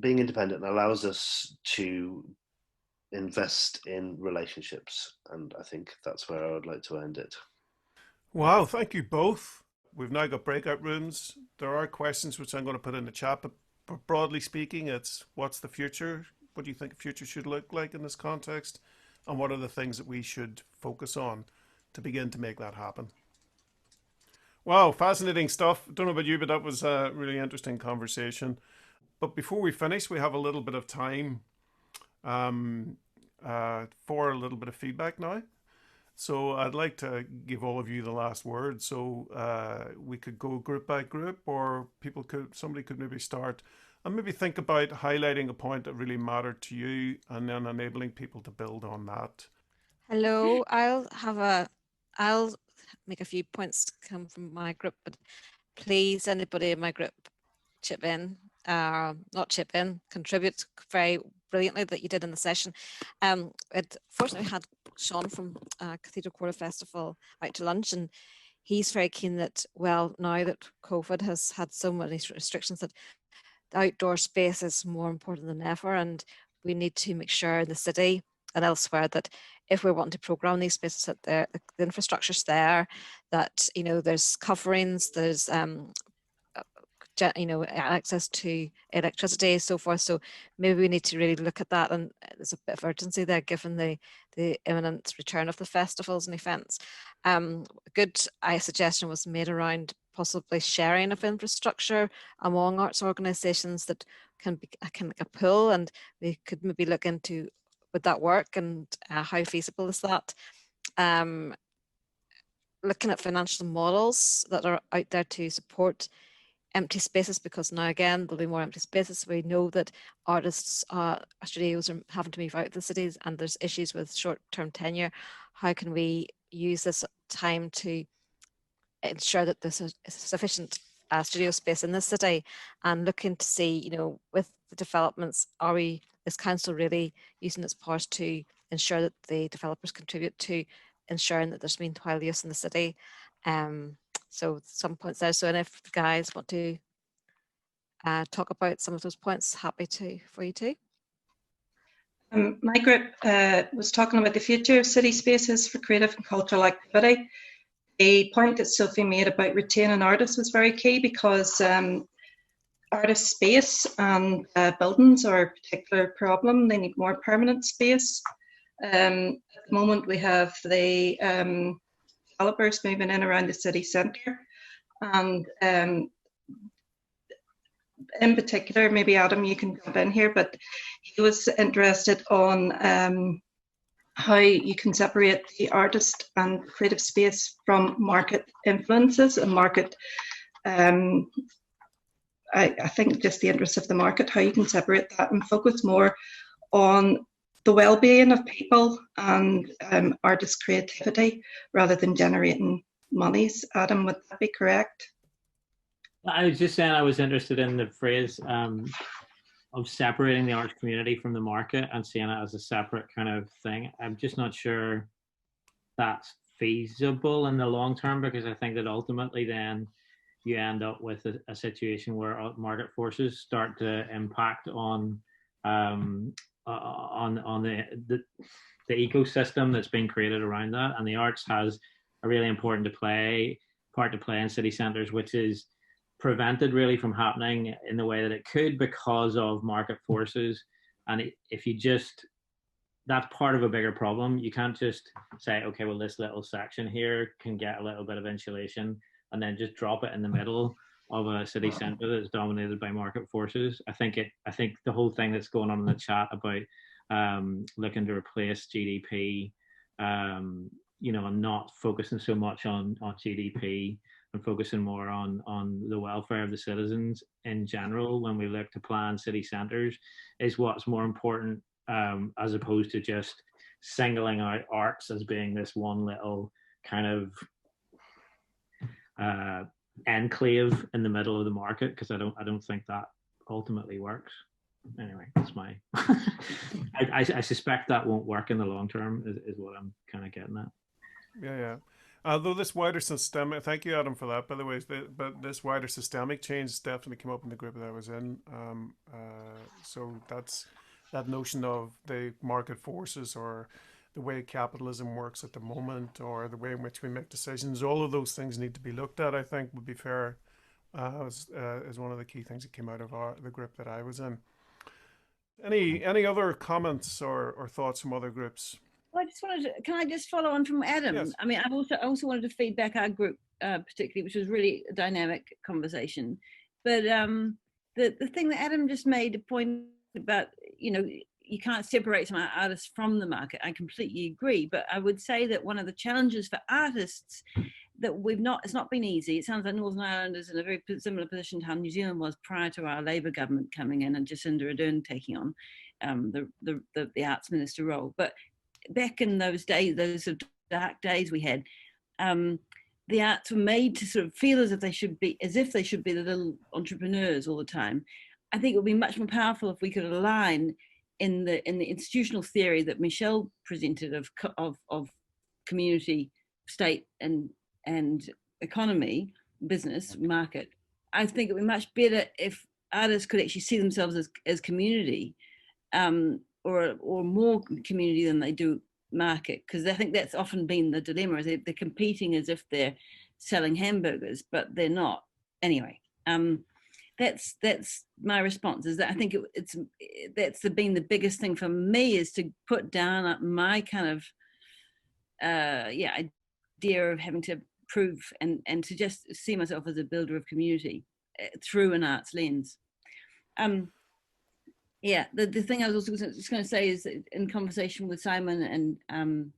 being independent allows us to invest in relationships, and I think that's where I would like to end it. Wow, thank you both. We've now got breakout rooms. There are questions which I'm going to put in the chat, but broadly speaking, it's what's the future? What do you think the future should look like in this context? And what are the things that we should focus on to begin to make that happen? Wow, fascinating stuff. Don't know about you, but that was a really interesting conversation. But before we finish, we have a little bit of time for a little bit of feedback now. So I'd like to give all of you the last word. So we could go group by group, or somebody could maybe start. And maybe think about highlighting a point that really mattered to you and then enabling people to build on that. Hello, I'll make a few points come from my group, but please, anybody in my group, chip in, not chip in, contribute very brilliantly that you did in the session. Fortunately, we had Sean from Cathedral Quarter Festival out to lunch, and he's very keen that, well, now that COVID has had so many restrictions, that the outdoor space is more important than ever, and we need to make sure in the city and elsewhere that if we're wanting to program these spaces, that the infrastructure's there, that there's coverings, there's access to electricity, so forth. So maybe we need to really look at that, and there's a bit of urgency there given the imminent return of the festivals and events. A good suggestion was made around possibly sharing of infrastructure among arts organisations that can make a pool, and we could maybe look into would that work and how feasible is that. Looking at financial models that are out there to support empty spaces, because now again there'll be more empty spaces. We know that artists, studios are having to move out of the cities, and there's issues with short-term tenure. How can we use this time to ensure that there's sufficient studio space in the city, and looking to see, with the developments, is council really using its powers to ensure that the developers contribute to ensuring that there's meanwhile use in the city. So some points there. So, and if the guys want to talk about some of those points, happy for you to. My group was talking about the future of city spaces for creative and cultural activity. The point that Sophie made about retaining artists was very key, because artist space and buildings are a particular problem. They need more permanent space. At the moment, we have the developers moving in around the city centre, and in particular, maybe Adam, you can jump in here, but he was interested on how you can separate the artist and creative space from market influences and market, I think just the interests of the market, how you can separate that and focus more on the well-being of people and artist creativity rather than generating monies. Adam, would that be correct? I was just saying I was interested in the phrase of separating the arts community from the market and seeing it as a separate kind of thing. I'm just not sure that's feasible in the long term, because I think that ultimately then you end up with a situation where market forces start to impact on the ecosystem that's being created around that. And the arts has a really important part to play in city centres, which is prevented really from happening in the way that it could because of market forces. And if you that's part of a bigger problem. You can't just say, okay, well, this little section here can get a little bit of insulation and then just drop it in the middle of a city centre that's dominated by market forces. I think the whole thing that's going on in the chat about looking to replace GDP, and not focusing so much on GDP and focusing more on the welfare of the citizens in general when we look to plan city centres is what's more important, as opposed to just singling out arts as being this one little kind of enclave in the middle of the market, because I don't think that ultimately works. Anyway, that's my I suspect that won't work in the long term is what I'm kind of getting at. Yeah. Although this wider systemic, thank you, Adam, for that, by the way, but this wider systemic change definitely came up in the group that I was in. So that's that notion of the market forces, or the way capitalism works at the moment, or the way in which we make decisions. All of those things need to be looked at, I think, would be fair, as one of the key things that came out of the group that I was in. Any other comments or thoughts from other groups? Well, I just wanted to, can I just follow on from Adam? Yes. I mean, I also wanted to feedback our group particularly, which was really a dynamic conversation. But the thing that Adam just made a point about, you can't separate some artists from the market. I completely agree. But I would say that one of the challenges for artists that it's not been easy. It sounds like Northern Ireland is in a very similar position to how New Zealand was prior to our Labour government coming in and Jacinda Ardern taking on the arts minister role. But back in those days, those sort of dark days we had, the arts were made to sort of feel as if they should be the little entrepreneurs all the time. I think it would be much more powerful if we could align in the institutional theory that Michel presented of community, state, and economy, business, market. I think it would be much better if artists could actually see themselves as community, or more community than they do market, because I think that's often been the dilemma, is they're competing as if they're selling hamburgers, but they're not. Anyway, that's my response, is that I think that's been the biggest thing for me, is to put down my kind of idea of having to prove and to just see myself as a builder of community through an arts lens. The thing I was also just going to say is that in conversation with Simon and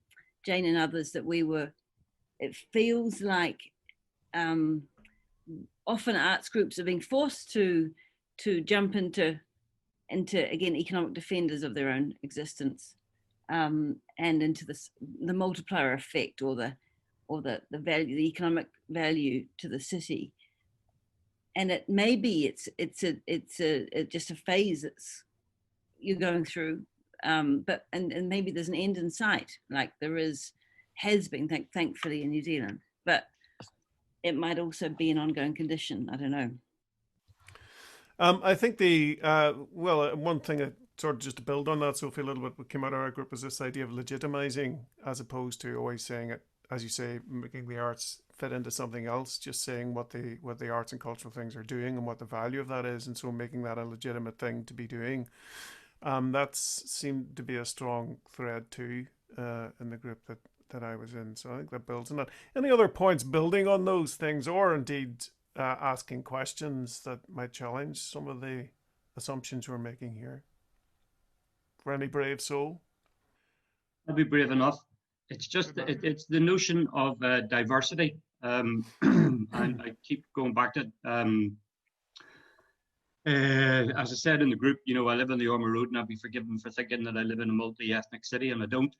Jane and others, that it feels like often arts groups are being forced to jump into again economic defenders of their own existence, and into the multiplier effect, or the value, the economic value to the city. And it maybe it's just a phase you're going through, but maybe there's an end in sight, like there has been thankfully in New Zealand, but it might also be an ongoing condition. I don't know. I think one thing sort of just to build on that, Sophie, a little bit, what came out of our group was this idea of legitimizing, as opposed to always saying it, as you say, making the arts fit into something else, just saying what the arts and cultural things are doing and what the value of that is, and so making that a legitimate thing to be doing. That seemed to be a strong thread too in the group that I was in. So I think that builds on that. Any other points building on those things, or indeed asking questions that might challenge some of the assumptions we're making here? For any brave soul? I'll be brave enough. It's just it's the notion of diversity, and I keep going back to it. As I said in the group, I live on the Ormer Road, and I'll be forgiven for thinking that I live in a multi-ethnic city, and I don't.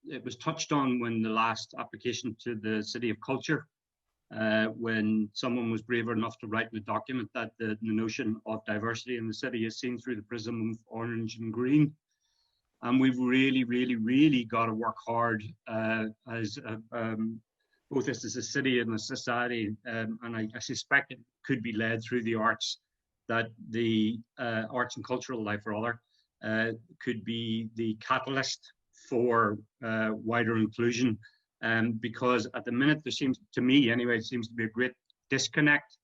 It was touched on when the last application to the City of Culture, when someone was brave enough to write in the document that the notion of diversity in the city is seen through the prism of orange and green. And we've really, really, really got to work hard both as a city and a society, and I suspect it could be led through the arts, that the arts and cultural life, rather, could be the catalyst for wider inclusion. Because at the minute, there seems, to me anyway, it seems to be a great disconnect,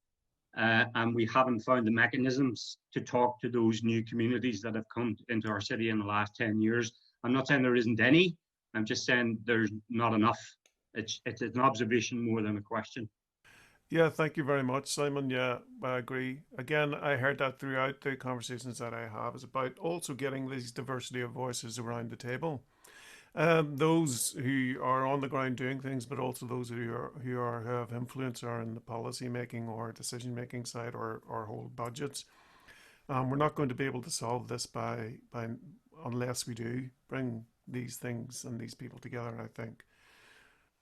and we haven't found the mechanisms to talk to those new communities that have come into our city in the last 10 years. I'm not saying there isn't any, I'm just saying there's not enough. It's an observation more than a question. Yeah, thank you very much, Simon. Yeah, I agree. Again, I heard that throughout the conversations that I have, is about also getting these diversity of voices around the table. Those who are on the ground doing things, but also those who have influence, or in the policy making or decision making side, or hold budgets. We're not going to be able to solve this by unless we do bring these things and these people together, I think.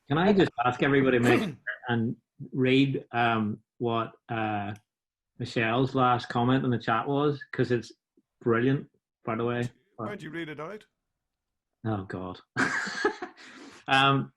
Can I just ask everybody and read what Michelle's last comment in the chat was, because it's brilliant, by the way. Why'd you read it out? Oh God. I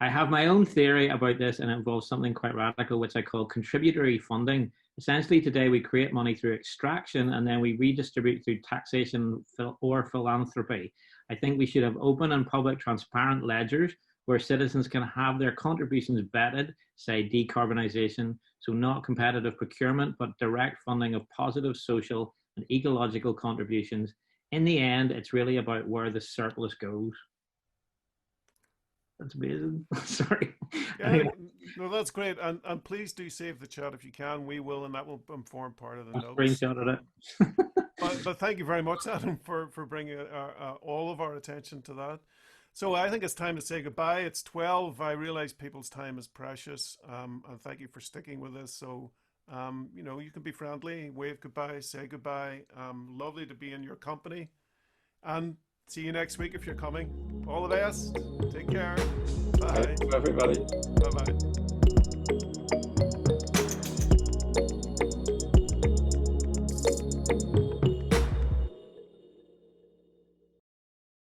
have my own theory about this, and it involves something quite radical, which I call contributory funding. Essentially, today we create money through extraction, and then we redistribute through taxation or philanthropy. I think we should have open and public transparent ledgers where citizens can have their contributions vetted, say decarbonisation, so not competitive procurement, but direct funding of positive social and ecological contributions. In the end, it's really about where the surplus goes. That's amazing. Sorry. Yeah, no, that's great. And please do save the chat if you can. We will, and that will form part of the notes. Screenshotted it. But thank you very much, Adam, for bringing all of our attention to that. So I think it's time to say goodbye. It's 12. I realize people's time is precious. And thank you for sticking with us. So, you know, you can be friendly, wave goodbye, say goodbye. Lovely to be in your company. And see you next week if you're coming. All the best. Take care. Bye. Bye, everybody. Bye-bye.